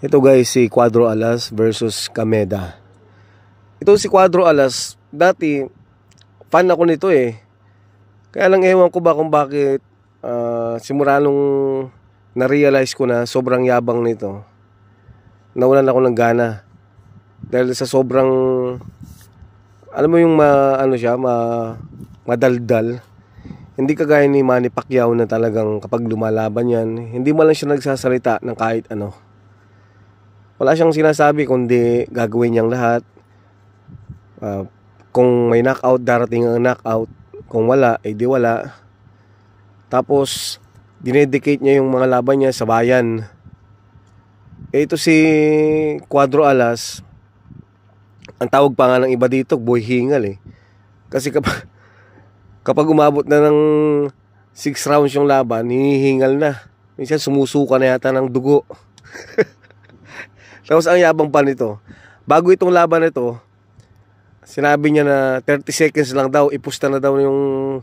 Ito guys, si Cuadro Alas versus Kameda. Ito si Cuadro Alas, dati fan ako nito eh. Kaya lang ewan ko ba kung bakit simula nung na-realize ko na sobrang yabang nito, nawalan ako ng gana. Dahil sa sobrang, alam mo yung madaldal. Hindi kagaya ni Manny Pacquiao na talagang kapag lumalaban yan, hindi mo lang siya nagsasalita ng kahit ano. Wala siyang sinasabi kundi gagawin niyang lahat. Kung may knockout, darating ang knockout. Kung wala, di wala. Tapos dinedicate niya yung mga laban niya sa bayan. Ito si Cuadro Alas, ang tawag pa nga ng iba dito, boy hingal eh. Kasi kapag umabot na ng 6 rounds yung laban, hinihingal na. Minsan sumusuka na yata ng dugo. Tapos ang yabang pa nito, bago itong laban nito, sinabi niya na 30 seconds lang daw, ipusta na daw yung,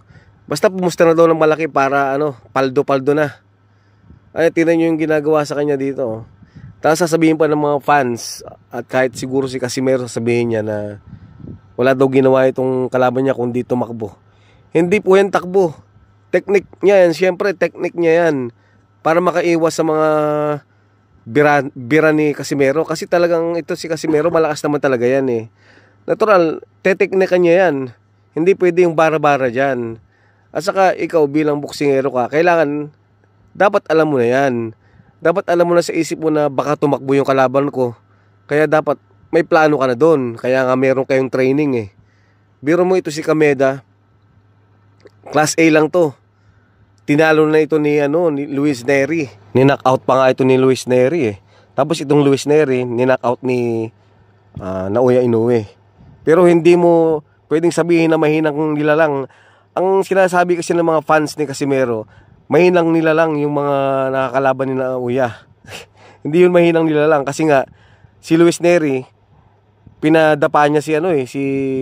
basta pumusta na daw ng malaki para paldo-paldo na. Ay, tingnan niyo yung ginagawa sa kanya dito. Tapos sasabihin pa ng mga fans, at kahit siguro si Casimero sasabihin niya na wala daw ginawa itong kalaban niya kundi tumakbo. Hindi po yan takbo. Teknik niya yan, siyempre teknik niya yan para makaiwas sa mga bira ni Casimero. Kasi talagang ito si Casimero, malakas naman talaga yan eh. Natural, teteknikan niya yan. Hindi pwede yung bara-bara dyan. At saka ikaw bilang boksingero ka, kailangan, dapat alam mo na yan. Dapat alam mo na sa isip mo na baka tumakbo yung kalaban ko. Kaya dapat may plano ka na doon. Kaya nga meron kayong training eh. Biro mo ito si Kameda, Class A lang to. Tinalo na ito ni Luis Nery. Ni-knockout pa nga ito ni Luis Nery eh. Tapos itong Luis Nery, ni-knockout ni Naoya Inoue. Pero hindi mo pwedeng sabihin na mahinang nilalang. Ang sinasabi kasi ng mga fans ni Casimero, mahinang nilalang yung mga nakakalaban ni Naoya. Hindi yun mahinang nilalang kasi nga si Luis Nery, pinadapa niya si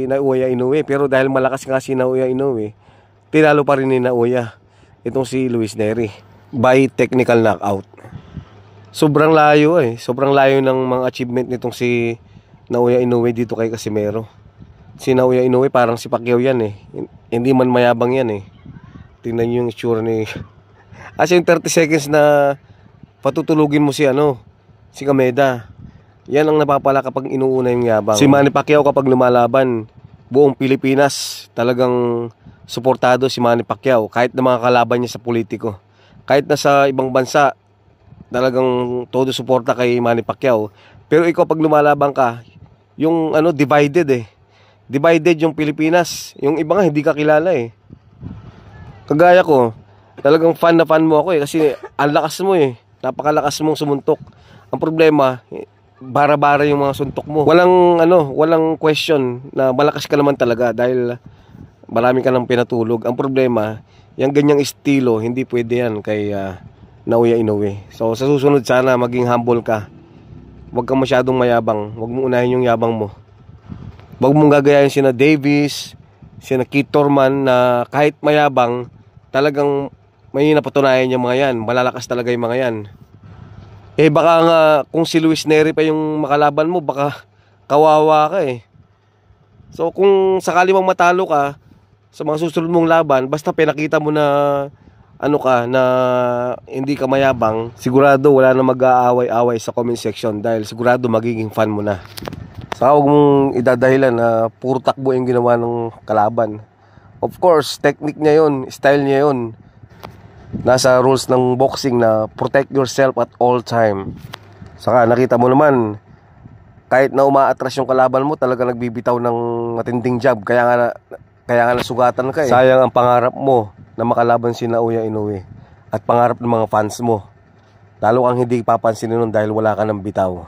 Naoya Inoue. Pero dahil malakas nga si Naoya Inoue, tinalo pa rin ni Naoya itong si Luis Nery by technical knockout. Sobrang layo eh. Sobrang layo ng mga achievement nitong si Naoya Inoue dito kay Casimero. Si Naoya Inoue parang si Pacquiao yan eh. Hindi man mayabang yan eh. Tingnan niyo yung itsura ni as yung 30 seconds na patutulugin mo si Kameda. Yan ang napapala kapag inuuna yung yabang. Si Manny Pacquiao kapag lumalaban, buong Pilipinas talagang suportado si Manny Pacquiao. Kahit na mga kalaban niya sa politiko, kahit na sa ibang bansa, talagang todo suporta kay Manny Pacquiao. Pero ikaw pag lumalaban ka, yung divided eh. Divided yung Pilipinas. Yung iba nga hindi ka kilala eh. Kagaya ko, talagang fan na fan mo ako eh. Kasi ang lakas mo eh. Napakalakas mong sumuntok. Ang problema, bara-bara yung mga suntok mo. Walang question na malakas ka naman talaga dahil marami ka nang pinatulog. Ang problema, yung ganyang estilo, hindi pwede yan kay Naoya Inoue. So sa susunod sana maging humble ka. Huwag kang masyadong mayabang. Huwag mong unahin yung yabang mo. Huwag mong gagayahin sina Davis, sina Keith Thurman na kahit mayabang, talagang may napatunayan yung mga yan. Malalakas talaga yung mga yan. Eh baka nga kung si Luis Nery pa yung makalaban mo, baka kawawa ka eh. So kung sakali mong matalo ka sa mga susunod mong laban, basta pinakita mo na na hindi ka mayabang, sigurado wala na mag-aaway-away sa comment section dahil sigurado magiging fan mo na. Saka huwag mong idadahilan na puro takbo yung ginawa ng kalaban. Of course, technique niya yun, style niya yun. Nasa rules ng boxing na protect yourself at all time. Saka nakita mo naman, kahit na umaatras yung kalaban mo, talaga nagbibitaw ng matinding jab. Kaya nga nasugatan ka eh. Sayang ang pangarap mo na makalaban si Naoya Inoue at pangarap ng mga fans mo. Lalo kang hindi papansinin nun dahil wala ka ng bitaw.